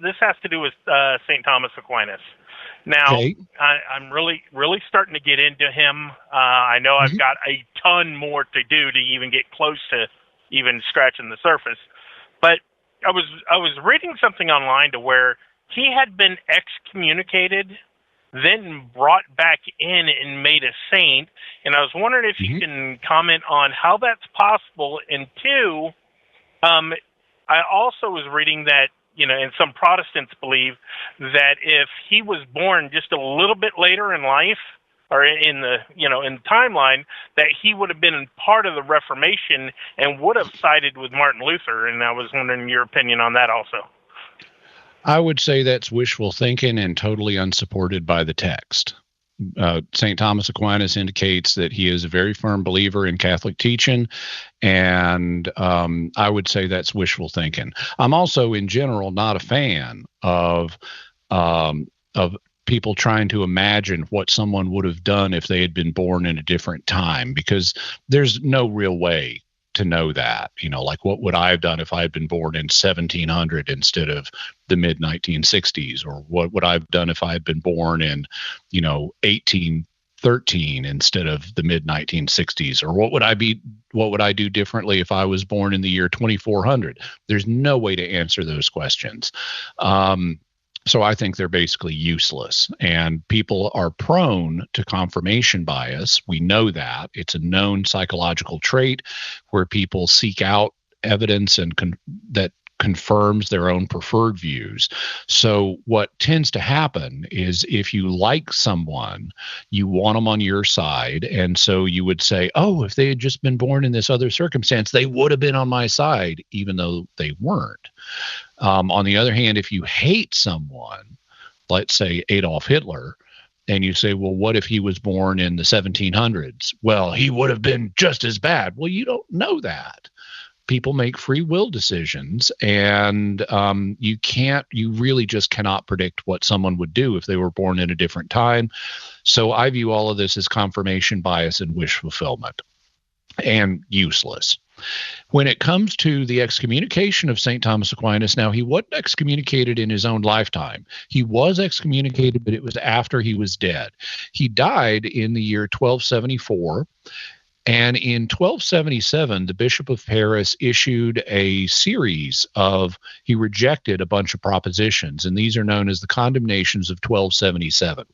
This has to do with Saint Thomas Aquinas. Now, Okay. I'm really starting to get into him. I know I've got a ton more to do to even get close to even scratching the surface. But I was reading something online to where he had been excommunicated, then brought back in and made a saint. And I was wondering if you can comment on how that's possible. And two, I also was reading that, and some Protestants believe that if he was born just a little bit later in life, or in the timeline, that he would have been part of the Reformation and would have sided with Martin Luther. And I was wondering your opinion on that also. I would say that's wishful thinking and totally unsupported by the text. St. Thomas Aquinas indicates that he is a very firm believer in Catholic teaching, and I would say that's wishful thinking. I'm also, in general, not a fan of people trying to imagine what someone would have done if they had been born in a different time, because there's no real way to know that. Like, what would I have done if I had been born in 1700 instead of the mid 1960s, or what would I have done if I had been born in 1813 instead of the mid 1960s, or what would I do differently if I was born in the year 2400? There's no way to answer those questions. So I think they're basically useless, and people are prone to confirmation bias. We know that. It's a known psychological trait where people seek out evidence and that confirms their own preferred views. So what tends to happen is, if you like someone, you want them on your side, and so you would say, oh, if they had just been born in this other circumstance, they would have been on my side, even though they weren't. On the other hand, if you hate someone, let's say Adolf Hitler, and you say, well, what if he was born in the 1700s? Well, he would have been just as bad. Well, you don't know that. People make free will decisions, and you really just cannot predict what someone would do if they were born in a different time. So I view all of this as confirmation bias and wish fulfillment, and useless. When it comes to the excommunication of St. Thomas Aquinas, now, he wasn't excommunicated in his own lifetime. He was excommunicated, but it was after he was dead. He died in the year 1274. And in 1277, the Bishop of Paris issued a series he rejected a bunch of propositions, and these are known as the condemnations of 1277.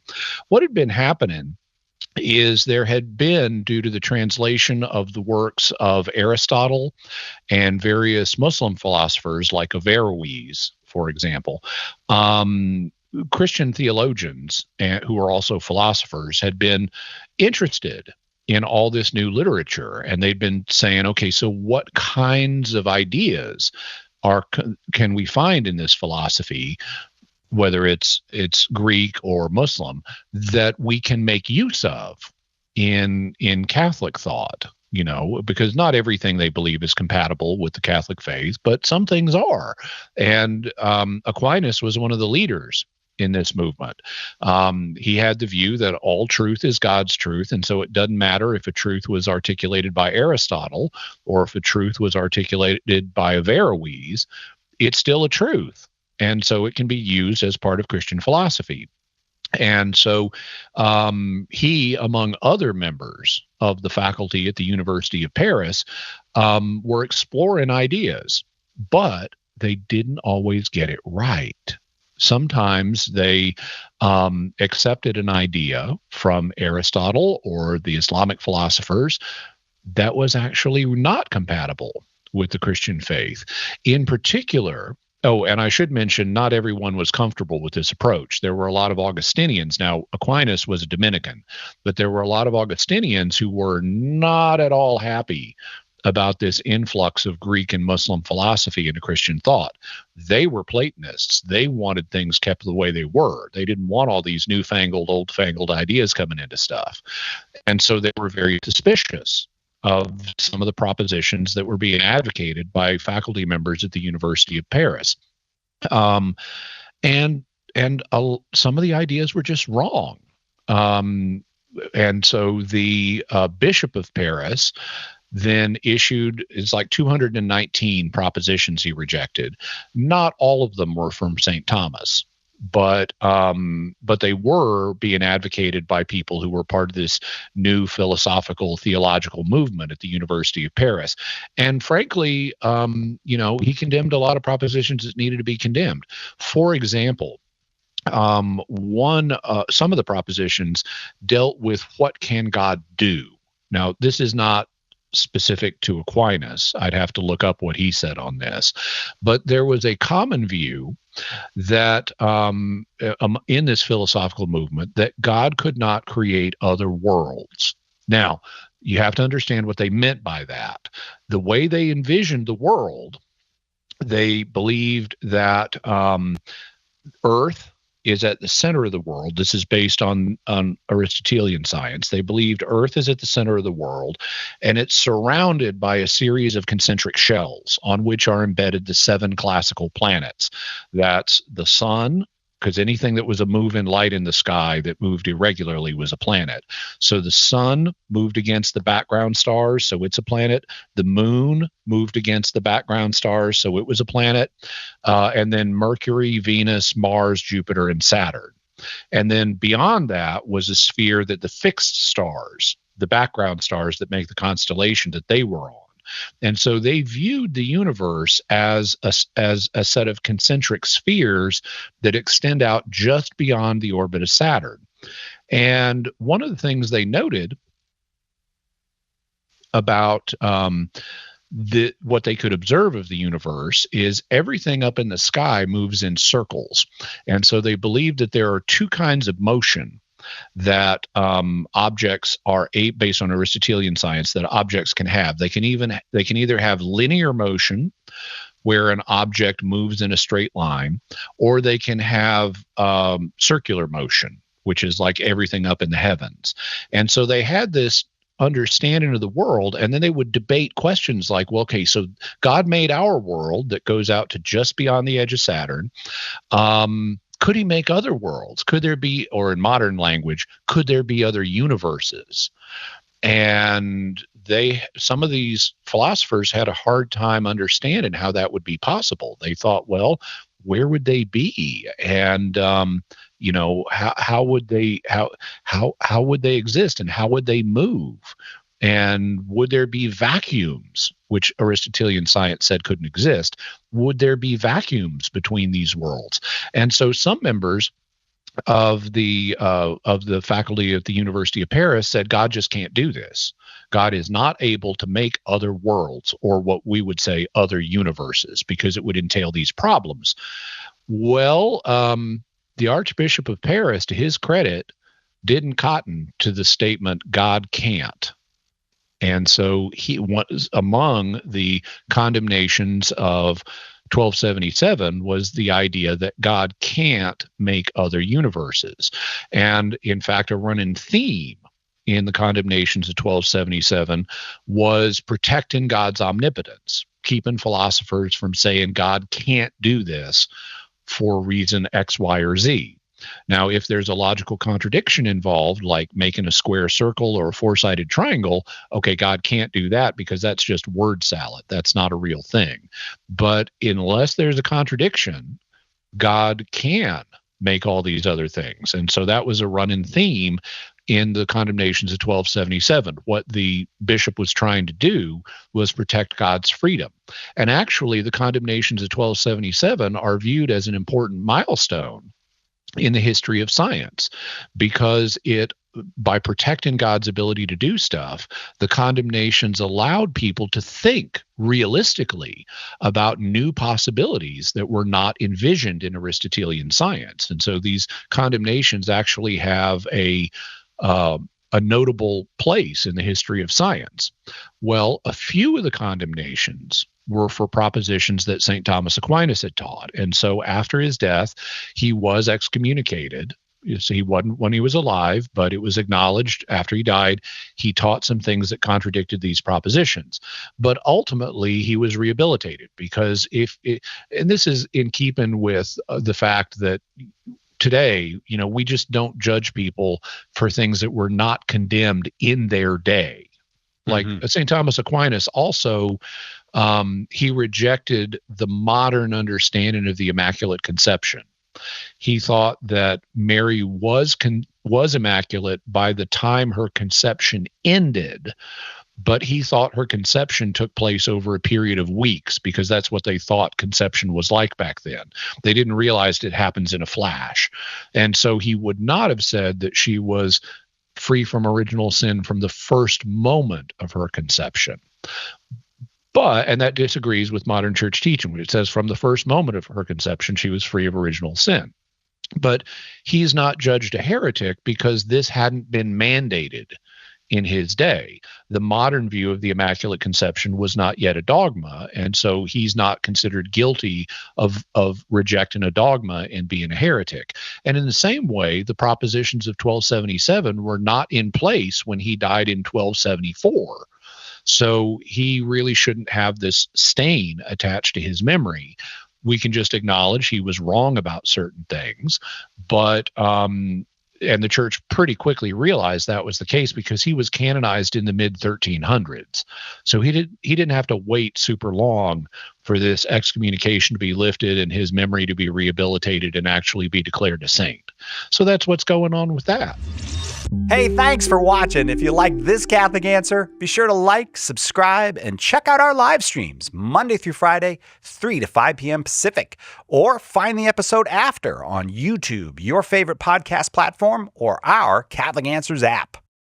What had been happening is there had been, due to the translation of the works of Aristotle and various Muslim philosophers like Averroes, for example, Christian theologians who are also philosophers had been interested in all this new literature, and they'd been saying, okay, so what kinds of ideas can we find in this philosophy, whether it's Greek or Muslim, that we can make use of in Catholic thought? Because not everything they believe is compatible with the Catholic faith, but some things are. And Aquinas was one of the leaders in this movement. He had the view that all truth is God's truth, and so it doesn't matter if a truth was articulated by Aristotle or if a truth was articulated by Averroes, it's still a truth, and so it can be used as part of Christian philosophy. And so he, among other members of the faculty at the University of Paris, were exploring ideas, but they didn't always get it right. Sometimes they accepted an idea from Aristotle or the Islamic philosophers that was actually not compatible with the Christian faith. In particular, and I should mention, not everyone was comfortable with this approach. There were a lot of Augustinians. Now, Aquinas was a Dominican, but there were a lot of Augustinians who were not at all happy about this influx of Greek and Muslim philosophy into Christian thought. They were Platonists. They wanted things kept the way they were. They didn't want all these newfangled, old-fangled ideas coming into stuff. And so they were very suspicious of some of the propositions that were being advocated by faculty members at the University of Paris. And some of the ideas were just wrong. And so the Bishop of Paris then issued, it's like 219 propositions he rejected. Not all of them were from St. Thomas, but they were being advocated by people who were part of this new philosophical theological movement at the University of Paris. And frankly, he condemned a lot of propositions that needed to be condemned. For example, some of the propositions dealt with what can God do. Now, this is not specific to Aquinas. I'd have to look up what he said on this. But there was a common view that in this philosophical movement, that God could not create other worlds. Now, you have to understand what they meant by that. The way they envisioned the world, they believed that Earth is at the center of the world. This is based on Aristotelian science. They believed Earth is at the center of the world, and it's surrounded by a series of concentric shells on which are embedded the 7 classical planets. That's the sun, because anything that was a move in light in the sky that moved irregularly was a planet. So the sun moved against the background stars, so it's a planet. The moon moved against the background stars, so it was a planet. And then Mercury, Venus, Mars, Jupiter, and Saturn. And then beyond that was a sphere that the fixed stars, the background stars that make the constellation, that they were on. And so they viewed the universe as a set of concentric spheres that extend out just beyond the orbit of Saturn. And one of the things they noted about what they could observe of the universe is everything up in the sky moves in circles. And so they believed that there are 2 kinds of motion that objects are based on Aristotelian science that objects can have. They can either have linear motion, where an object moves in a straight line, or they can have circular motion, which is like everything up in the heavens. And so they had this understanding of the world, and then they would debate questions like, well, okay, so God made our world that goes out to just beyond the edge of Saturn. Could he make other worlds? Could there be, or in modern language, could there be other universes? And some of these philosophers had a hard time understanding how that would be possible. They thought, well, where would they be? And how would they exist, and how would they move? And would there be vacuums, which Aristotelian science said couldn't exist? Would there be vacuums between these worlds? And so some members of the faculty at the University of Paris said God just can't do this. God is not able to make other worlds, or what we would say other universes, because it would entail these problems. Well, the Archbishop of Paris, to his credit, didn't cotton to the statement God can't. And so he was among the condemnations of 1277 was the idea that God can't make other universes. And in fact, a running theme in the condemnations of 1277 was protecting God's omnipotence, keeping philosophers from saying God can't do this for reason X, Y, or Z. Now, if there's a logical contradiction involved, like making a square circle or a 4-sided triangle, okay, God can't do that because that's just word salad. That's not a real thing. But unless there's a contradiction, God can make all these other things. And so that was a running theme in the condemnations of 1277. What the bishop was trying to do was protect God's freedom. And actually, the condemnations of 1277 are viewed as an important milestone in the history of science, because by protecting God's ability to do stuff, the condemnations allowed people to think realistically about new possibilities that were not envisioned in Aristotelian science. And so these condemnations actually have a notable place in the history of science. Well, a few of the condemnations were for propositions that St. Thomas Aquinas had taught. And so after his death, he was excommunicated. So he wasn't when he was alive, but it was acknowledged after he died. He taught some things that contradicted these propositions. But ultimately, he was rehabilitated because and this is in keeping with the fact that today, we just don't judge people for things that were not condemned in their day. Like St. Thomas Aquinas also, he rejected the modern understanding of the Immaculate Conception. He thought that Mary was immaculate by the time her conception ended, but he thought her conception took place over a period of weeks because that's what they thought conception was like back then. They didn't realize it happens in a flash. And so he would not have said that she was free from original sin from the first moment of her conception. And that disagrees with modern church teaching, which says from the first moment of her conception, she was free of original sin. But he's not judged a heretic because this hadn't been mandated in his day. The modern view of the Immaculate Conception was not yet a dogma, and so he's not considered guilty of rejecting a dogma and being a heretic. And in the same way, the propositions of 1277 were not in place when he died in 1274. So he really shouldn't have this stain attached to his memory. We can just acknowledge he was wrong about certain things, but and the church pretty quickly realized that was the case because he was canonized in the mid 1300s. So he didn't have to wait super long for this excommunication to be lifted and his memory to be rehabilitated and actually be declared a saint. So that's what's going on with that. Hey, thanks for watching. If you like this Catholic Answer, be sure to like, subscribe, and check out our live streams Monday through Friday, 3 to 5 p.m. Pacific. Or find the episode after on YouTube, your favorite podcast platform, or our Catholic Answers app.